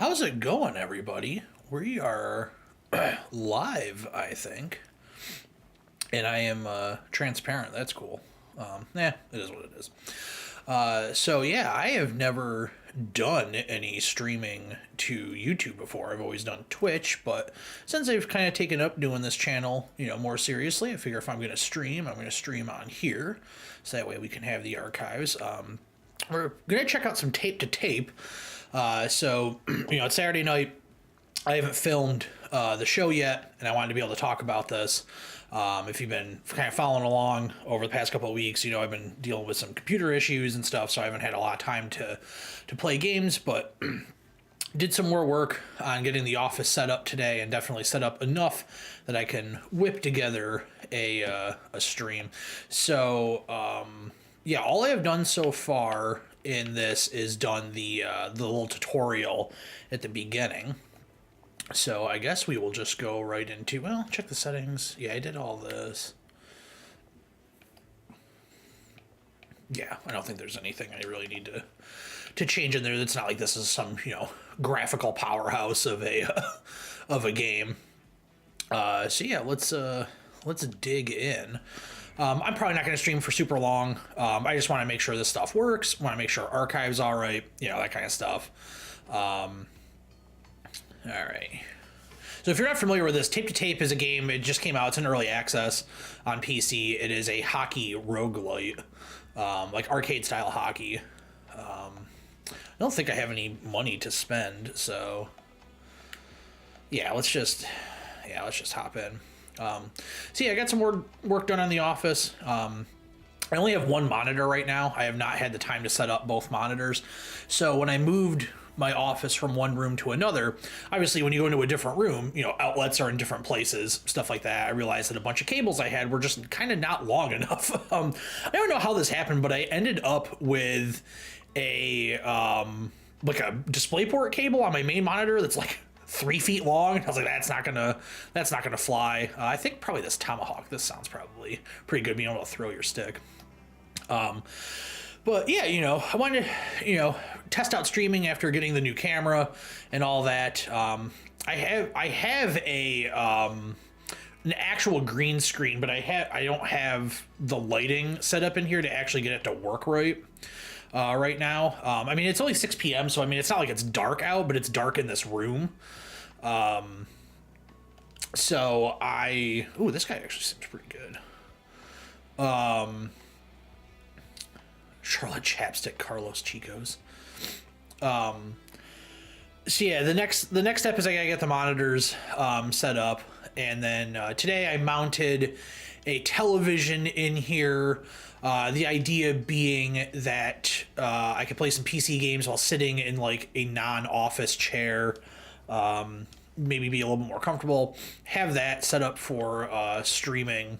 How's it going, everybody? We are live, I think, and I am transparent. That's cool. It is what it is. So yeah, I have never done any streaming to YouTube before. I've always done Twitch, but since I've kind of taken up doing this channel, more seriously, I figure if I'm going to stream, I'm going to stream on here, so that way we can have the archives. We're going to check out some tape to tape. So it's Saturday night. I haven't filmed the show yet, and I wanted to be able to talk about this. If you've been kind of following along over the past couple of weeks, I've been dealing with some computer issues and stuff, so I haven't had a lot of time to play games, but did some more work on getting the office set up today, and definitely set up enough that I can whip together a stream. So, yeah, all I have done so far in this is done the little tutorial at the beginning. So I guess we will just go right into, well, check the settings. Yeah, I did all this. Yeah, I don't think there's anything I really need to change in there. It's not like this is some, graphical powerhouse of a of a game. So yeah, let's dig in. I'm probably not going to stream for super long. I just want to make sure this stuff works. Want to make sure archive's all right. That kind of stuff. All right. So if you're not familiar with this, Tape to Tape is a game. It just came out. It's in early access on PC. It is a hockey roguelite, like arcade style hockey. I don't think I have any money to spend, so yeah, let's just hop in. So yeah, I got some more work done on the office. I only have one monitor right now. I have not had the time to set up both monitors. So when I moved my office from one room to another, obviously when you go into a different room, outlets are in different places, stuff like that. I realized that a bunch of cables I had were just kind of not long enough. I don't know how this happened, but I ended up with a like a DisplayPort cable on my main monitor that's like 3 feet long. I was like, that's not gonna fly. I think probably this Tomahawk. This sounds probably pretty good, being able to throw your stick. But yeah, I wanted to, test out streaming after getting the new camera and all that. I have a an actual green screen, but I don't have the lighting set up in here to actually get it to work right. Right now, I mean, it's only 6 p.m., so I mean, it's not like it's dark out, but it's dark in this room. So ooh, this guy actually seems pretty good. Charlotte Chapstick, Carlos Chicos. So yeah, the next step is I gotta get the monitors set up, and then today I mounted a television in here. The idea being that I could play some PC games while sitting in like a non-office chair, maybe be a little bit more comfortable. Have that set up for streaming,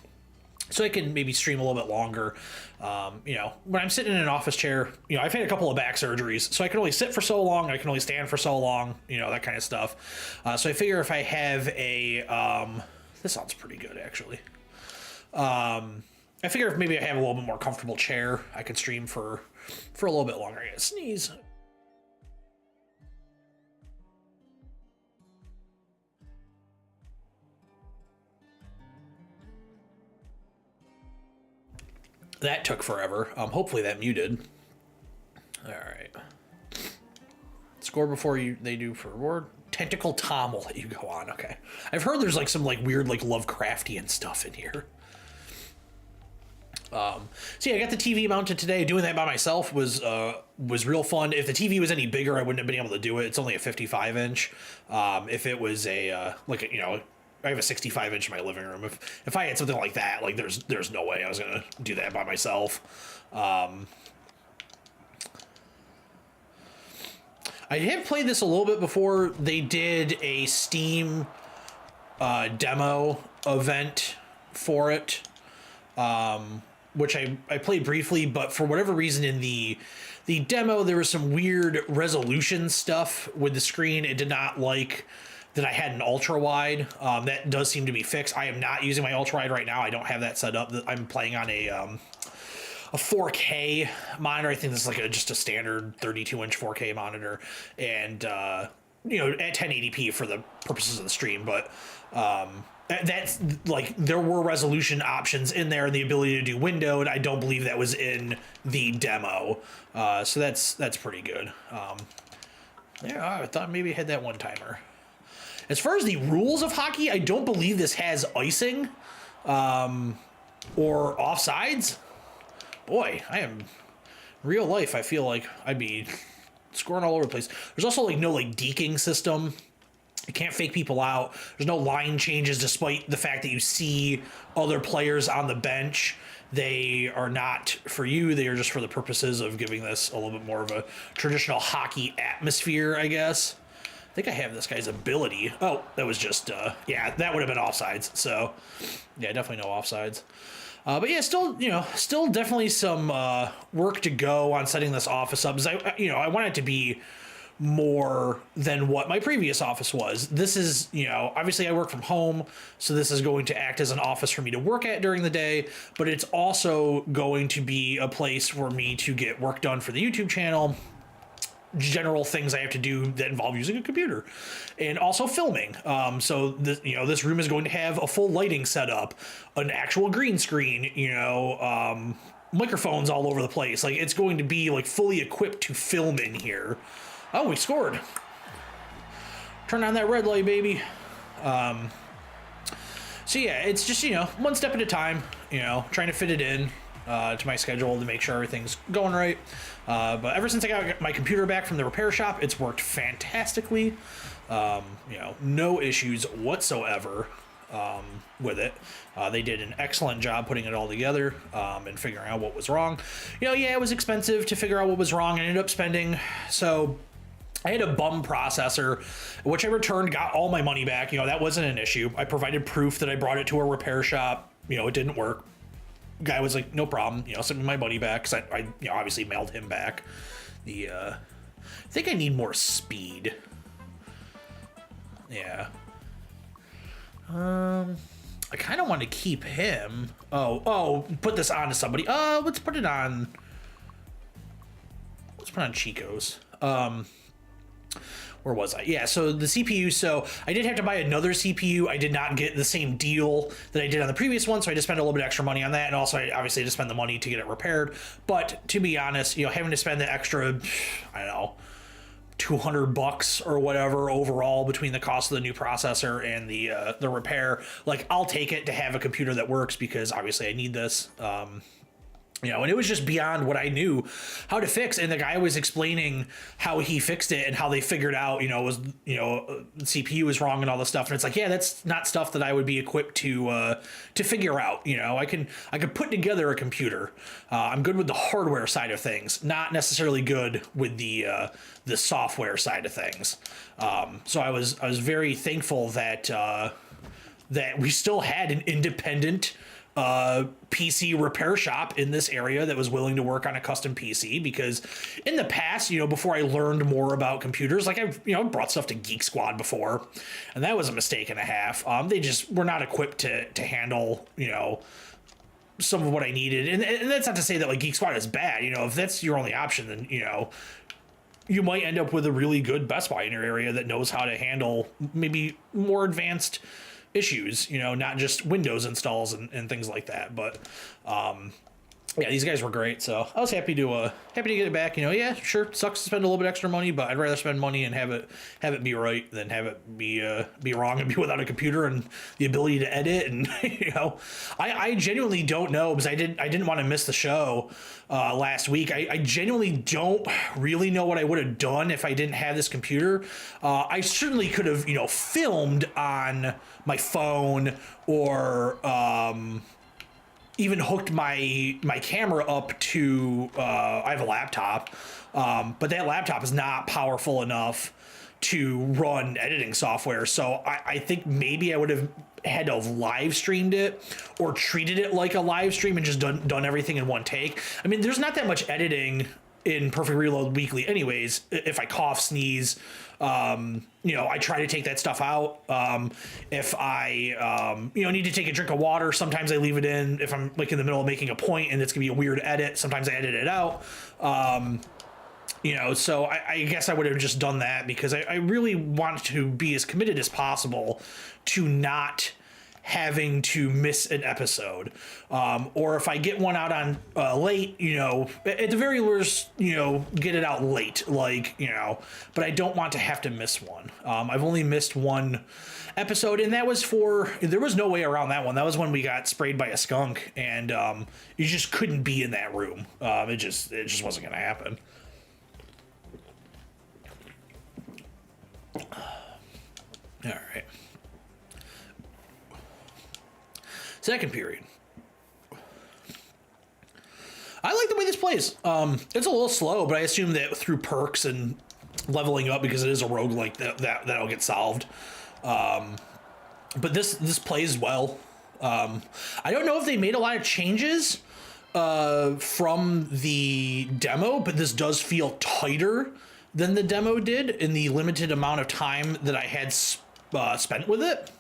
so I can maybe stream a little bit longer. When I'm sitting in an office chair, I've had a couple of back surgeries, so I can only sit for so long, I can only stand for so long, that kind of stuff. So I figure if I have this sounds pretty good, actually. I figure if maybe I have a little bit more comfortable chair, I could stream for a little bit longer. I gotta sneeze. That took forever. Hopefully that muted. All right. Score before they do for reward. Tentacle Tom will let you go on. Okay. I've heard there's like some like weird like Lovecraftian stuff in here. So yeah, I got the TV mounted today. Doing that by myself was real fun. If the TV was any bigger, I wouldn't have been able to do it. It's only a 55-inch. If it was I have a 65-inch in my living room. If I had something like that, like there's no way I was gonna do that by myself. I have played this a little bit before. They did a Steam demo event for it. Which I played briefly, but for whatever reason in the demo, there was some weird resolution stuff with the screen. It did not like that I had an ultra wide. That does seem to be fixed. I am not using my ultra wide right now. I don't have that set up. I'm playing on a 4K monitor. I think this is like just a standard 32-inch 4K monitor, and at 1080p for the purposes of the stream, but that's like there were resolution options in there and the ability to do window, and I don't believe that was in the demo. So that's pretty good. Yeah, I thought maybe I had that one timer. As far as the rules of hockey, I don't believe this has icing or offsides. Boy, I am real life. I feel like I'd be scoring all over the place. There's also like no like deking system. You can't fake people out. There's no line changes despite the fact that you see other players on the bench. They are not for you. They are just for the purposes of giving this a little bit more of a traditional hockey atmosphere, I guess. I think I have this guy's ability. Oh, that was just, yeah, that would have been offsides. So, yeah, definitely no offsides. But yeah, still definitely some work to go on setting this office up. Because I want it to be more than what my previous office was. This is, obviously I work from home, so this is going to act as an office for me to work at during the day, but it's also going to be a place for me to get work done for the YouTube channel, general things I have to do that involve using a computer, and also filming. So this room is going to have a full lighting setup, an actual green screen, microphones all over the place. Like it's going to be like fully equipped to film in here. Oh, we scored. Turn on that red light, baby. So yeah, it's just, one step at a time, trying to fit it in to my schedule to make sure everything's going right. But ever since I got my computer back from the repair shop, it's worked fantastically. No issues whatsoever with it. They did an excellent job putting it all together and figuring out what was wrong. Yeah, it was expensive to figure out what was wrong. I ended up spending, so I had a bum processor, which I returned, got all my money back. That wasn't an issue. I provided proof that I brought it to a repair shop. It didn't work. Guy was like, no problem, send me my money back, because I obviously mailed him back. I think I need more speed. Yeah. I kind of want to keep him. Oh, put this on to somebody. Let's put it on. Let's put on Chico's. Where was I? Yeah, so the CPU, so I did have to buy another CPU. I did not get the same deal that I did on the previous one, so I just spent a little bit extra money on that, and also I obviously had to spend the money to get it repaired. But to be honest, having to spend the extra, I don't know, $200 or whatever overall between the cost of the new processor and the repair, like I'll take it to have a computer that works, because obviously I need this. And it was just beyond what I knew how to fix. And the guy was explaining how he fixed it and how they figured out, the CPU was wrong and all this stuff. And it's like, yeah, that's not stuff that I would be equipped to figure out. I could put together a computer. I'm good with the hardware side of things, not necessarily good with the software side of things. So I was very thankful that we still had an independent PC repair shop in this area that was willing to work on a custom PC, because in the past, before I learned more about computers, like I've, brought stuff to Geek Squad before, and that was a mistake and a half. They just were not equipped to handle, some of what I needed. And that's not to say that like Geek Squad is bad. If that's your only option, then, you might end up with a really good Best Buy in your area that knows how to handle maybe more advanced issues, not just Windows installs and things like that. But yeah, these guys were great, so I was happy to get it back. Yeah, sure, sucks to spend a little bit extra money, but I'd rather spend money and have it be right than have it be wrong and be without a computer and the ability to edit. And I genuinely don't know, because I didn't want to miss the show last week. I genuinely don't really know what I would have done if I didn't have this computer. I certainly could have filmed on my phone, or even hooked my camera up to, I have a laptop, but that laptop is not powerful enough to run editing software. So I think maybe I would have had to have live streamed it or treated it like a live stream and just done everything in one take. I mean, there's not that much editing in Perfect Reload Weekly anyways. If I cough, sneeze, I try to take that stuff out. If I, need to take a drink of water, sometimes I leave it in if I'm like in the middle of making a point and it's gonna be a weird edit. Sometimes I edit it out. So I guess I would have just done that because I really want to be as committed as possible to not having to miss an episode. Or if I get one out on late, at the very worst, get it out late, but I don't want to have to miss one. I've only missed one episode, and that was there was no way around that one. That was when we got sprayed by a skunk, and you just couldn't be in that room. It just wasn't going to happen. All right. Second period. I like the way this plays. It's a little slow, but I assume that through perks and leveling up, because it is a roguelike, that'll get solved. But this plays well. I don't know if they made a lot of changes from the demo, but this does feel tighter than the demo did in the limited amount of time that I had spent with it.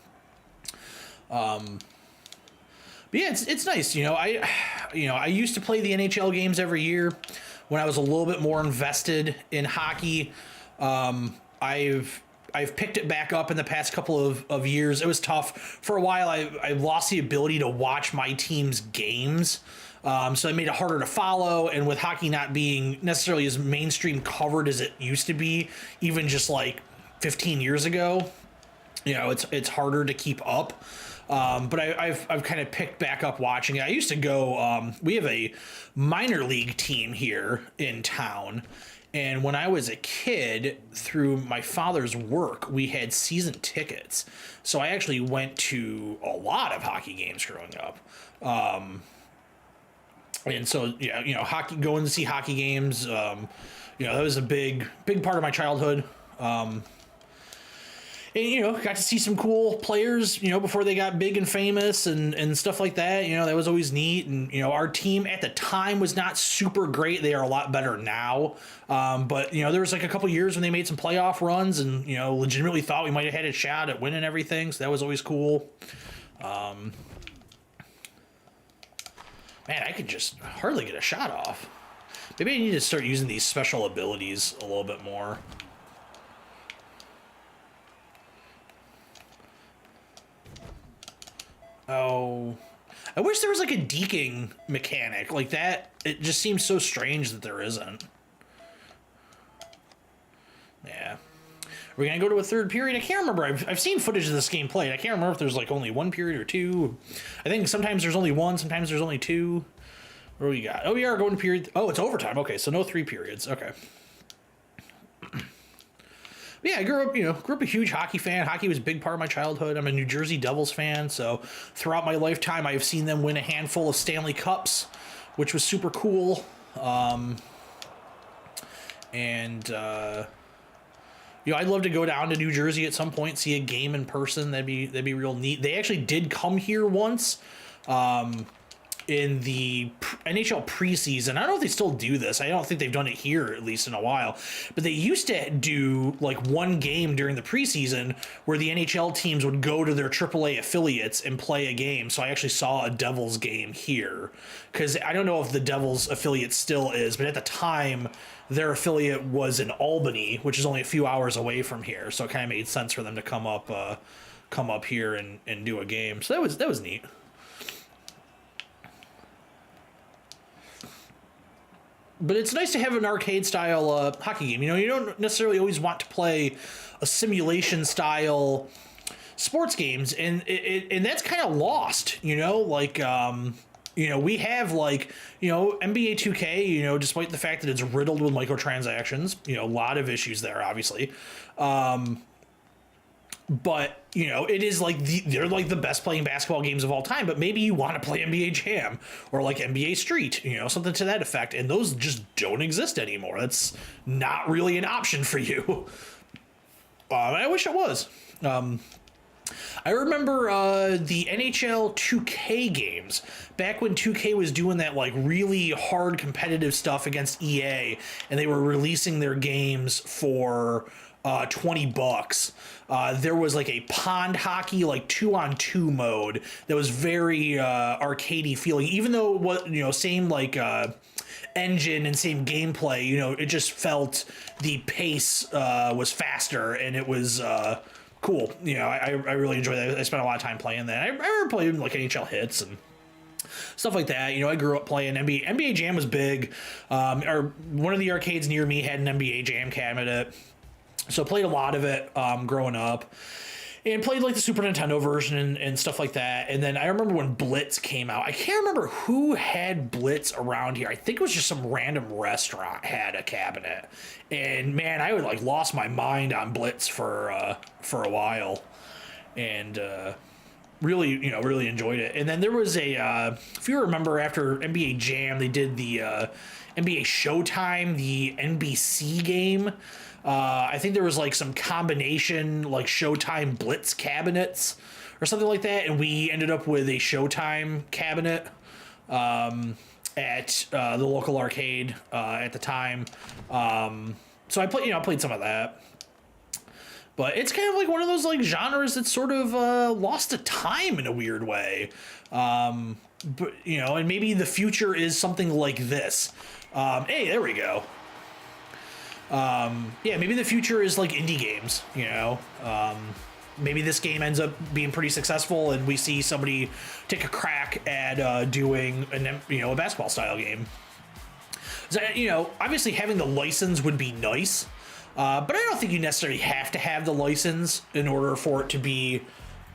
But yeah, it's nice. I used to play the NHL games every year when I was a little bit more invested in hockey. I've picked it back up in the past couple of years. It was tough for a while. I lost the ability to watch my team's games. So it made it harder to follow, and with hockey not being necessarily as mainstream covered as it used to be, even just like 15 years ago, it's harder to keep up. But I've kind of picked back up watching it. I used to go. We have a minor league team here in town, and when I was a kid, through my father's work, we had season tickets. So I actually went to a lot of hockey games growing up. And so, hockey, going to see hockey games, that was a big part of my childhood. And, got to see some cool players, before they got big and famous and stuff like that. That was always neat. And, our team at the time was not super great. They are a lot better now. But, there was like a couple years when they made some playoff runs and, legitimately thought we might have had a shot at winning everything. So that was always cool. Man, I could just hardly get a shot off. Maybe I need to start using these special abilities a little bit more. Oh, I wish there was like a deking mechanic like that. It just seems so strange that there isn't. Yeah. We're going to go to a third period. I can't remember. I've seen footage of this game played. I can't remember if there's like only one period or two. I think sometimes there's only one, sometimes there's only two. What do we got? Oh, we are going to period. Oh, it's overtime. Okay, so no 3 periods. Okay. Yeah, I grew up a huge hockey fan. Hockey was a big part of my childhood. I'm a New Jersey Devils fan, so throughout my lifetime, I've seen them win a handful of Stanley Cups, which was super cool. I'd love to go down to New Jersey at some point, see a game in person. That'd be real neat. They actually did come here once. In the NHL preseason. I don't know if they still do this. I don't think they've done it here, at least in a while. But they used to do like one game during the preseason where the NHL teams would go to their AAA affiliates and play a game. So I actually saw a Devils game here. Because I don't know if the Devils affiliate still is, but at the time, their affiliate was in Albany, which is only a few hours away from here. So it kind of made sense for them to come up here and do a game. So that was neat. But it's nice to have an arcade-style hockey game. You don't necessarily always want to play a simulation-style sports games, and that's kind of lost. We have NBA 2K. Despite the fact that it's riddled with microtransactions, a lot of issues there, obviously. But, it is like they're like the best playing basketball games of all time, but maybe you want to play NBA Jam or like NBA Street, something to that effect. And those just don't exist anymore. That's not really an option for you. I wish it was. I remember the NHL 2K games back when 2K was doing that like really hard competitive stuff against EA, and they were releasing their games for $20. There was like a pond hockey, like 2-on-2 mode that was very arcadey feeling, even though what same like engine and same gameplay. You know, it just felt the pace was faster, and it was cool. You know, I really enjoyed that. I spent a lot of time playing that. I remember playing like NHL Hits and stuff like that. You know, I grew up playing NBA Jam was big. Or one of the arcades near me had an NBA Jam cabinet, so I played a lot of it growing up. And played like the Super Nintendo version and stuff like that. And then I remember when Blitz came out. I can't remember who had Blitz around here. I think it was just some random restaurant had a cabinet. And man, I would like lost my mind on Blitz for a while, and really, you know, really enjoyed it. And then there was a if you remember, after NBA Jam, they did the NBA Showtime, the NBC game. I think there was like some combination like Showtime Blitz cabinets or something like that, and we ended up with a Showtime cabinet at the local arcade at the time. So I played some of that. But it's kind of like one of those like genres that's sort of lost to time in a weird way. But you know, and maybe the future is something like this. Hey, there we go. Yeah, maybe the future is like indie games, you know. Maybe this game ends up being pretty successful, and we see somebody take a crack at doing a basketball style game. So, you know, obviously having the license would be nice, but I don't think you necessarily have to have the license in order for it to be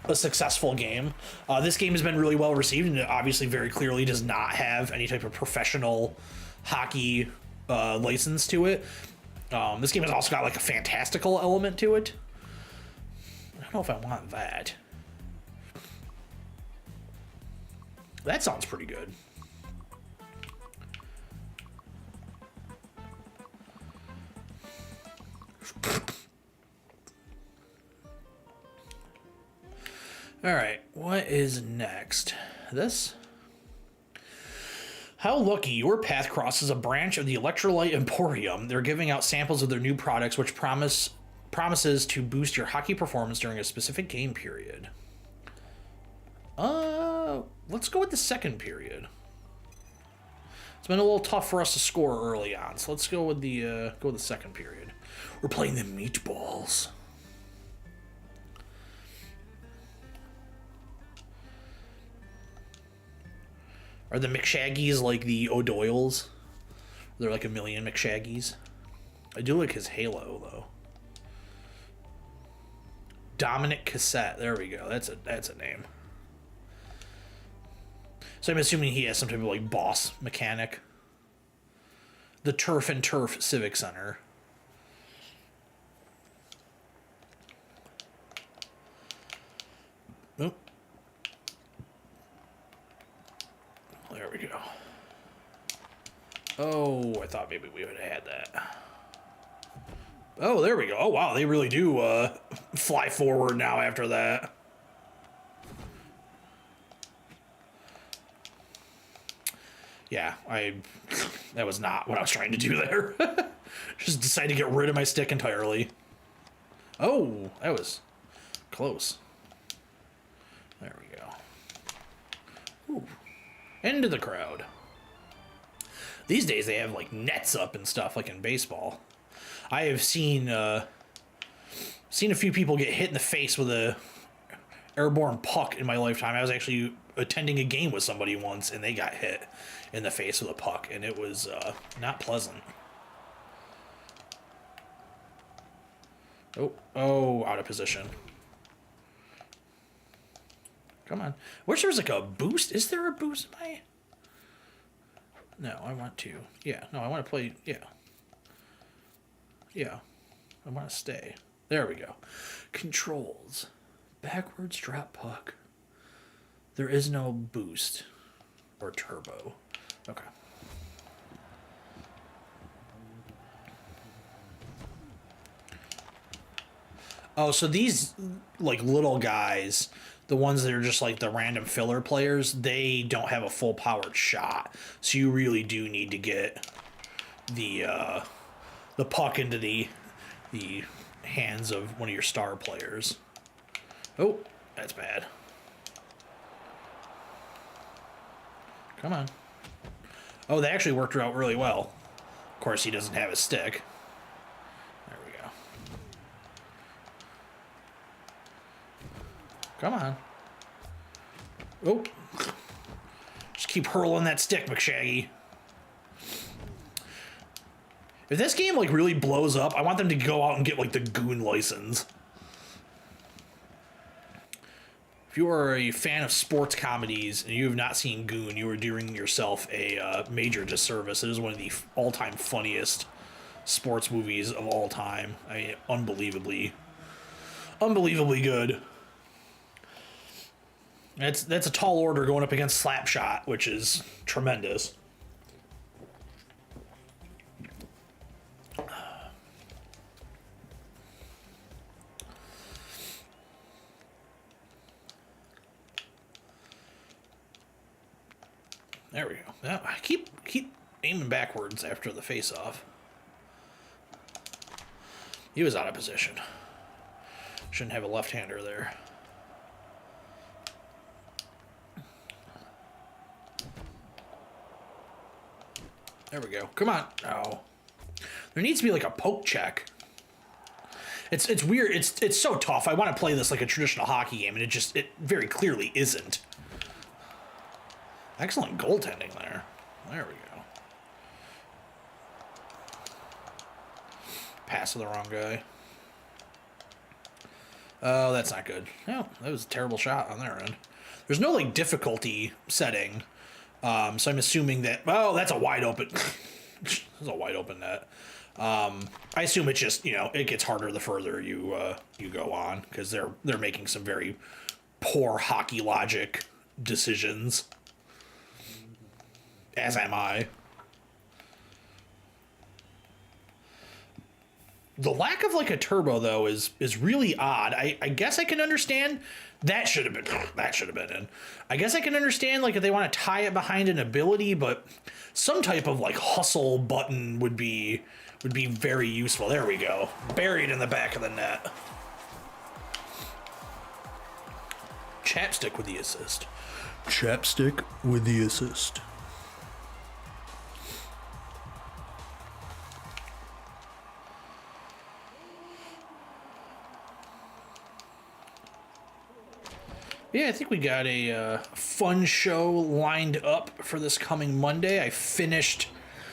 a successful game. This game has been really well received, and it obviously very clearly does not have any type of professional hockey license to it. This game has also got like a fantastical element to it. I don't know if I want that. That sounds pretty good. All right, what is next? This? How lucky your path crosses a branch of the Electrolyte Emporium. They're giving out samples of their new products, which promises to boost your hockey performance during a specific game period. Let's go with the second period. It's been a little tough for us to score early on, so let's go with the second period. We're playing the meatballs. Are the McShaggies like the O'Doyles? They're like a million McShaggies. I do like his halo though. Dominic Cassette. There we go. That's a name. So I'm assuming he has some type of like boss mechanic. The Turf and Turf Civic Center. Oh. There we go. Oh, I thought maybe we would have had that. Oh, there we go. Oh, wow. They really do fly forward now after that. Yeah, that was not what I was trying to do there. Just decided to get rid of my stick entirely. Oh, that was close. There we go. Ooh. Into the crowd. These days they have like nets up and stuff like in baseball. I have seen a few people get hit in the face with a airborne puck in my lifetime. I was actually attending a game with somebody once, and they got hit in the face with a puck, and it was not pleasant. Oh, out of position. Come on. Wish there was like a boost. Is there a boost in my... No, I want to. Yeah, no, I want to play... Yeah. Yeah. I want to stay. There we go. Controls. Backwards drop puck. There is no boost. Or turbo. Okay. Oh, so these, like, little guys... The ones that are just like the random filler players, they don't have a full powered shot. So you really do need to get the puck into the hands of one of your star players. Oh, that's bad. Come on. Oh, that actually worked out really well. Of course, he doesn't have a stick. There we go. Come on. Oh. Just keep hurling that stick, McShaggy. If this game, like, really blows up, I want them to go out and get, like, the Goon license. If you are a fan of sports comedies and you have not seen Goon, you are doing yourself a major disservice. It is one of the all-time funniest sports movies of all time. I mean, unbelievably good. That's a tall order going up against Slapshot, which is tremendous. There we go. Now, I keep aiming backwards after the face-off. He was out of position. Shouldn't have a left-hander there. There we go. Come on. Oh. There needs to be like a poke check. It's weird. It's so tough. I want to play this like a traditional hockey game, and it very clearly isn't. Excellent goaltending there. There we go. Pass to the wrong guy. Oh, that's not good. Oh, that was a terrible shot on their end. There's no like difficulty setting. So I'm assuming that, oh, that's a wide open, that's a wide open net. I assume it's just, it gets harder the further you go on, because they're making some very poor hockey logic decisions. As am I. The lack of like a turbo though is really odd. I guess I can understand that should have been in. I guess I can understand like if they want to tie it behind an ability, but some type of like hustle button would be very useful. There we go. Buried in the back of the net. Chapstick with the assist. Chapstick with the assist. Yeah, I think we got a fun show lined up for this coming Monday. I finished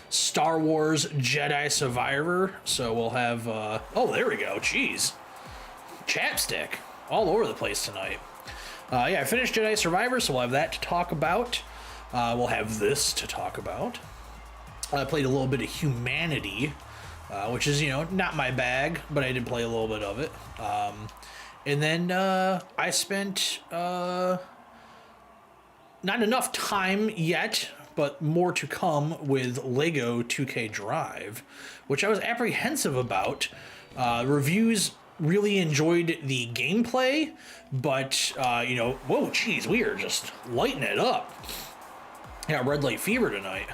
Star Wars Jedi Survivor, so we'll have... oh, there we go. Jeez. Chapstick. All over the place tonight. Yeah, I finished Jedi Survivor, so we'll have that to talk about. We'll have this to talk about. I played a little bit of Humanity, which is, not my bag, but I did play a little bit of it. And then I spent not enough time yet, but more to come with Lego 2K Drive, which I was apprehensive about. Reviews really enjoyed the gameplay, but, whoa, geez, we are just lighting it up. Yeah, Red Light Fever tonight.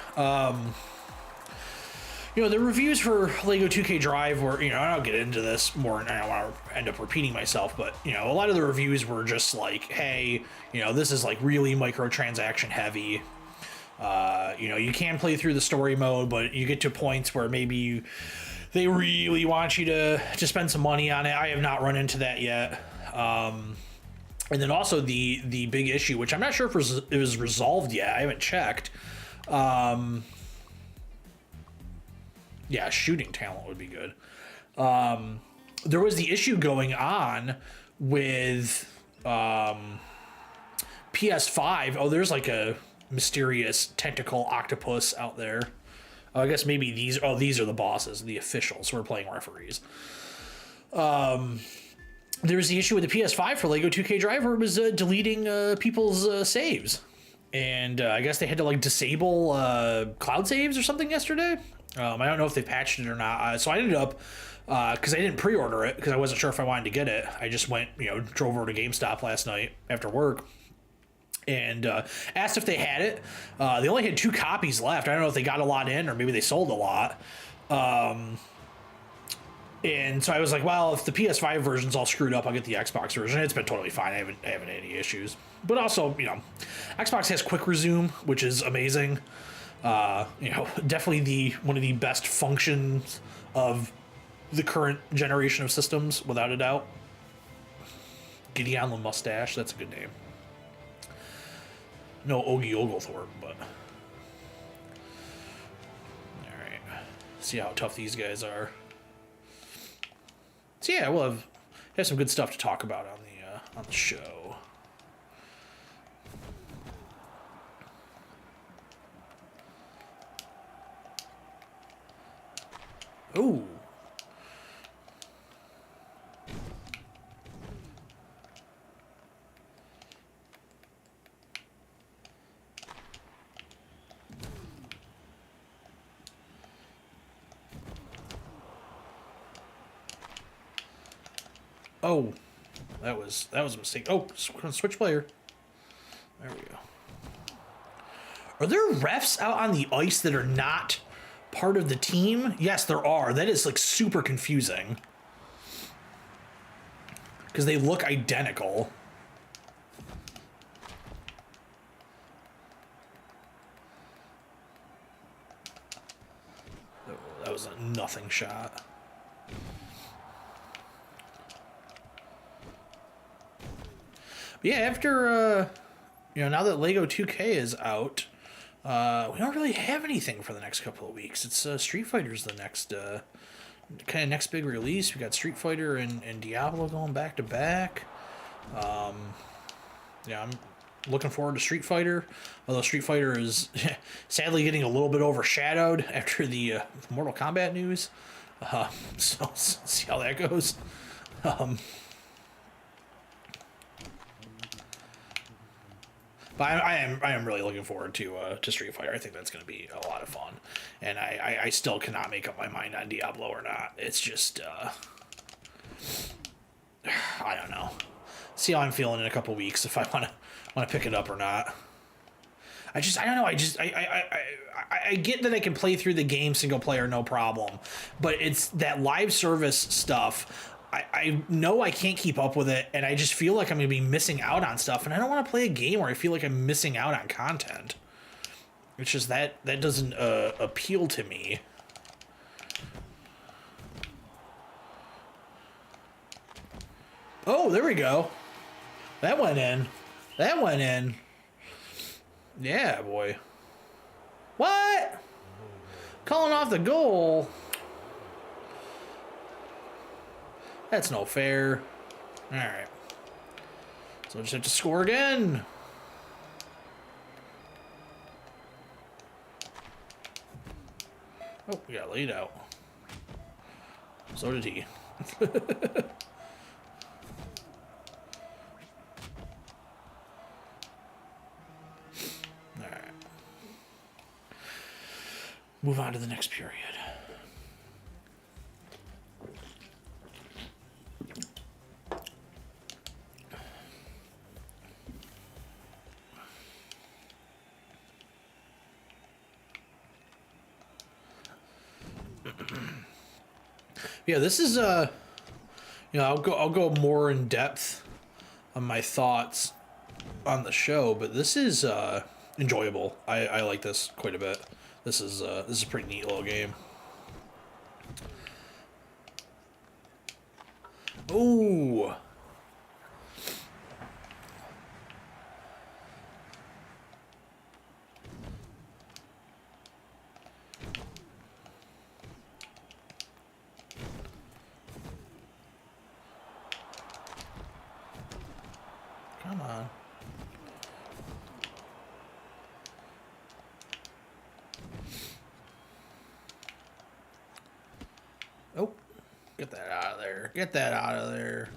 The reviews for Lego 2K Drive were, and I'll get into this more, and I don't want to end up repeating myself, but, a lot of the reviews were just like, hey, this is like really microtransaction heavy. You can play through the story mode, but you get to points where maybe they really want you to spend some money on it. I have not run into that yet. And then also the big issue, which I'm not sure if it was resolved yet. I haven't checked. Yeah, shooting talent would be good. There was the issue going on with PS5. Oh, there's like a mysterious tentacle octopus out there. I guess maybe these are the bosses, the officials who are playing referees. There was the issue with the PS5 for Lego 2K Drive where it was deleting people's saves. And I guess they had to like disable cloud saves or something yesterday. I don't know if they patched it or not. So I ended up, because I didn't pre-order it because I wasn't sure if I wanted to get it. I just went, drove over to GameStop last night after work and asked if they had it. They only had 2 copies left. I don't know if they got a lot in or maybe they sold a lot. And so I was like, well, if the PS5 version's all screwed up, I'll get the Xbox version. It's been totally fine. I haven't had any issues. But also, Xbox has quick resume, which is amazing. You know, definitely one of the best functions of the current generation of systems, without a doubt. Gideon the Mustache, that's a good name. No Ogie Oglethorpe, but... Alright. See how tough these guys are. So yeah, we'll have some good stuff to talk about on the show. Ooh. Oh, that was a mistake. Oh, switch player. There we go. Are there refs out on the ice that are not part of the team? Yes, there are. That is like super confusing. Because they look identical. Oh, that was a nothing shot. But yeah, after, now that Lego 2K is out, we don't really have anything for the next couple of weeks. It's Street Fighter's the next next big release. We got Street Fighter and Diablo going back to back. Yeah, I'm looking forward to Street Fighter, although Street Fighter is sadly getting a little bit overshadowed after the Mortal Kombat news. So see how that goes. But I am really looking forward to Street Fighter. I think that's going to be a lot of fun, and I still cannot make up my mind on Diablo or not. It's just I don't know. See how I'm feeling in a couple weeks if I want to pick it up or not. I don't know. I get that I can play through the game single player no problem, but it's that live service stuff. I know I can't keep up with it, and I just feel like I'm going to be missing out on stuff, and I don't want to play a game where I feel like I'm missing out on content. It's just that doesn't appeal to me. Oh, there we go. That went in. That went in. Yeah, boy. What? Calling off the goal. That's no fair. Alright. So I just have to score again. Oh, we got laid out. So did he. Alright. Move on to the next period. Yeah, this is I'll go more in depth on my thoughts on the show, but this is enjoyable. I like this quite a bit. This is a pretty neat little game. Ooh. Come on. Oh, get that out of there. Get that out of there.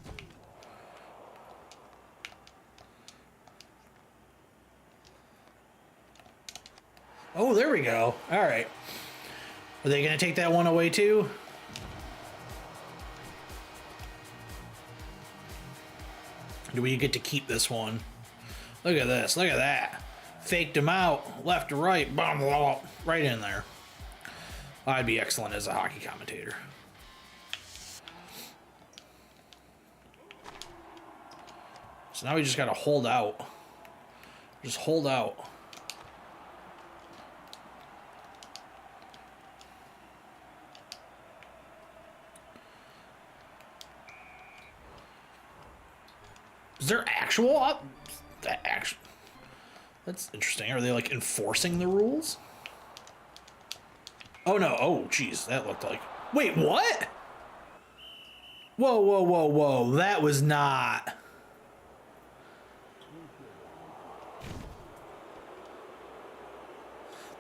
Oh, there we go. All right. Are they going to take that one away too? Do we get to keep this one? Look at this. Look at that. Faked him out. Left to right. Blah, blah, blah, right in there. I'd be excellent as a hockey commentator. So now we just got to hold out. Just hold out. Is there actual That's interesting. Are they like enforcing the rules? Oh no. Oh geez, that looked like. Wait, what? Whoa, whoa, whoa, whoa. That was not.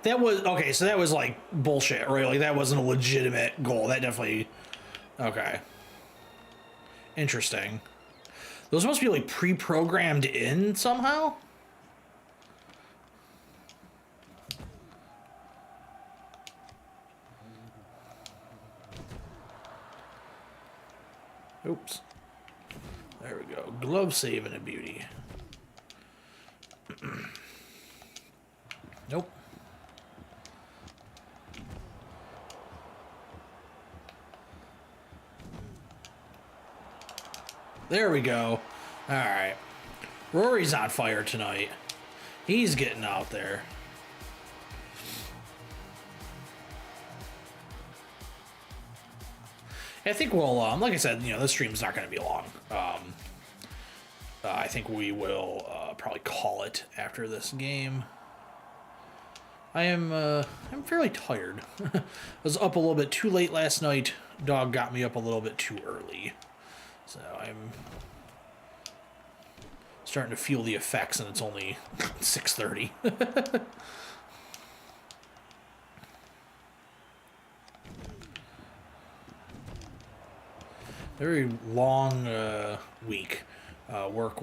That was okay, so that was like bullshit, right? Like that wasn't a legitimate goal. That definitely okay. Interesting. Those must be like pre-programmed in somehow? Oops. There we go. Glove save and a beauty. Nope. There we go. All right. Rory's on fire tonight. He's getting out there. I think we'll, like I said, you know, this stream's not going to be long. I think we will probably call it after this game. I'm fairly tired. I was up a little bit too late last night. Dog got me up a little bit too early. So I'm starting to feel the effects, and it's only 6:30. Very long week. Work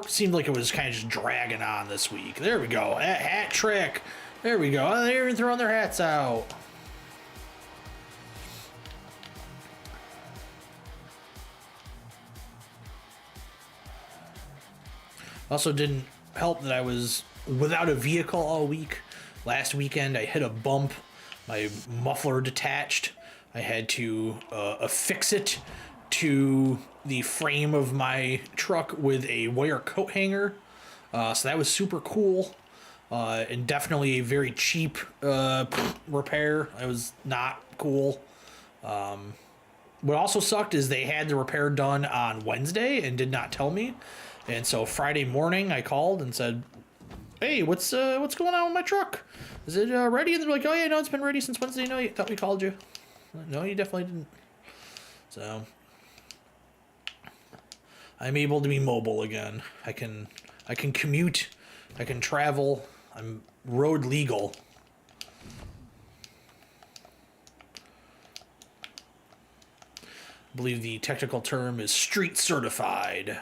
seemed like it was kind of just dragging on this week. There we go. Hat trick. There we go. Oh, they're even throwing their hats out. Also didn't help that I was without a vehicle all week. Last weekend I hit a bump. My muffler detached. I had to affix it to the frame of my truck with a wire coat hanger. So that was super cool. And definitely a very cheap repair. It was not cool. What also sucked is they had the repair done on Wednesday and did not tell me. And so Friday morning I called and said, hey, what's going on with my truck? Is it ready? And they're like, oh yeah, no, it's been ready since Wednesday night. Thought we called you. No, you definitely didn't. So I'm able to be mobile again. I can commute. I can travel. I'm road legal. I believe the technical term is street certified.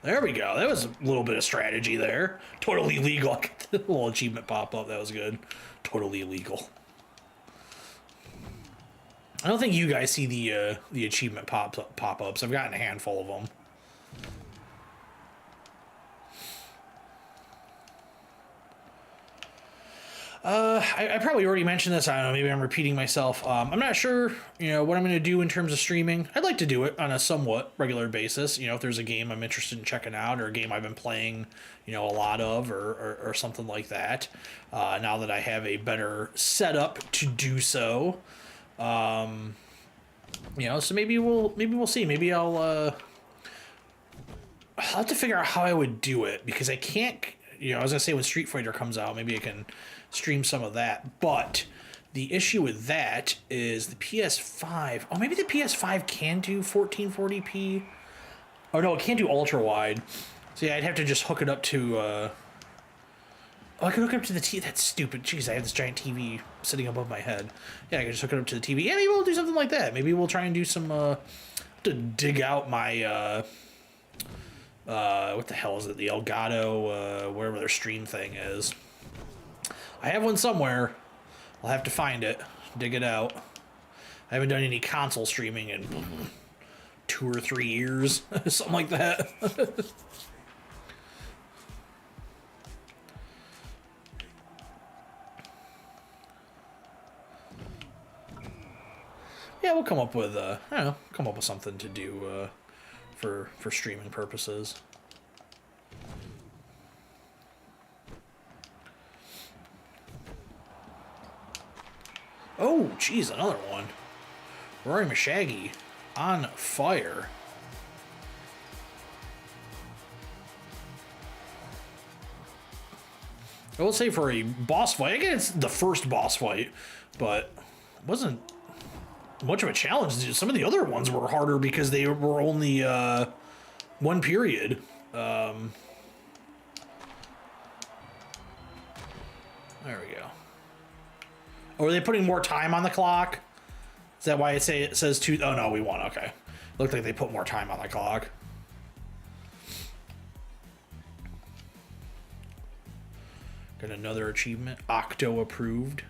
There we go. That was a little bit of strategy there. Totally legal. The little achievement pop up. That was good. Totally illegal. I don't think you guys see the achievement pop-ups. I've gotten a handful of them. I probably already mentioned this. I don't know. Maybe I'm repeating myself. I'm not sure, what I'm going to do in terms of streaming. I'd like to do it on a somewhat regular basis. If there's a game I'm interested in checking out or a game I've been playing, a lot of or something like that. Now that I have a better setup to do so. So maybe we'll see. Maybe I'll have to figure out how I would do it because I can't. I was gonna say when Street Fighter comes out, maybe I can stream some of that. But the issue with that is the PS5. Oh, maybe the PS5 can do 1440p. Oh no, it can't do ultra wide. So yeah, I'd have to just hook it up to. Oh, I could hook it up to the TV. That's stupid. Jeez, I have this giant TV sitting above my head. Yeah, I can just hook it up to the TV. Yeah, maybe we'll do something like that. Maybe we'll try and do some. To dig out my. What the hell is it? The Elgato, wherever their stream thing is. I have one somewhere. I'll have to find it, dig it out. I haven't done any console streaming in 2 or 3 years, something like that. Yeah, we'll come up with something to do for streaming purposes. Oh, geez, another one. Rory Mashagi on fire. I will say for a boss fight, again, it's the first boss fight, but it wasn't much of a challenge. Some of the other ones were harder because they were only one period. There we go. Or are they putting more time on the clock? Is that why it says two? Oh no, we won. Okay, looked like they put more time on the clock. Got another achievement. Octo approved.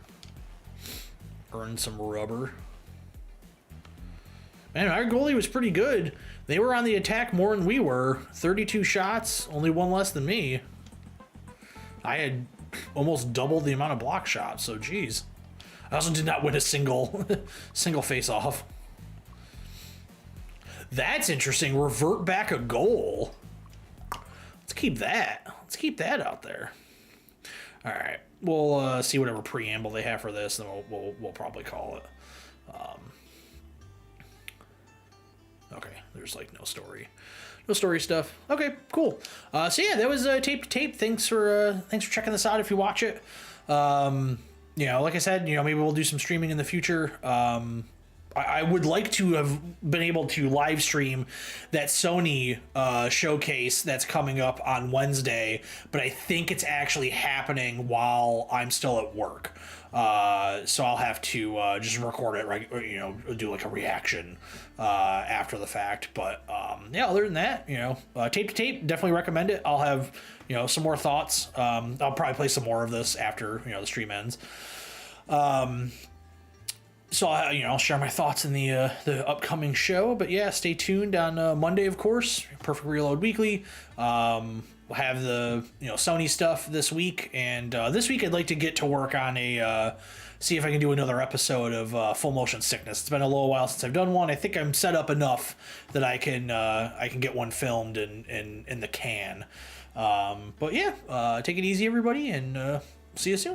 Earned some rubber. Man, our goalie was pretty good. They were on the attack more than we were. 32 shots, only one less than me. I had almost double the amount of block shots, so geez. I also did not win a single face-off. That's interesting. Revert back a goal. Let's keep that. Let's keep that out there. All right, we'll see whatever preamble they have for this, and we'll probably call it. Okay, there's like no story stuff. Okay, cool. So yeah, that was tape to tape. Thanks for checking this out. If you watch it, you know, like I said, you know, maybe we'll do some streaming in the future. I would like to have been able to live stream that Sony showcase that's coming up on Wednesday, but I think it's actually happening while I'm still at work. So I'll have to just record it, right? You know, do like a reaction after the fact. But yeah, other than that, you know, tape to tape, definitely recommend it. I'll have, you know, some more thoughts. I'll probably play some more of this after, you know, the stream ends. So you know, I'll share my thoughts in the upcoming show. But yeah, stay tuned on Monday, of course. Perfect Reload Weekly. We'll have the, you know, Sony stuff this week, and this week I'd like to get to work on a see if I can do another episode of Full Motion Sickness. It's been a little while since I've done one. I think I'm set up enough that I can get one filmed in the can. But yeah, take it easy, everybody, and see you soon.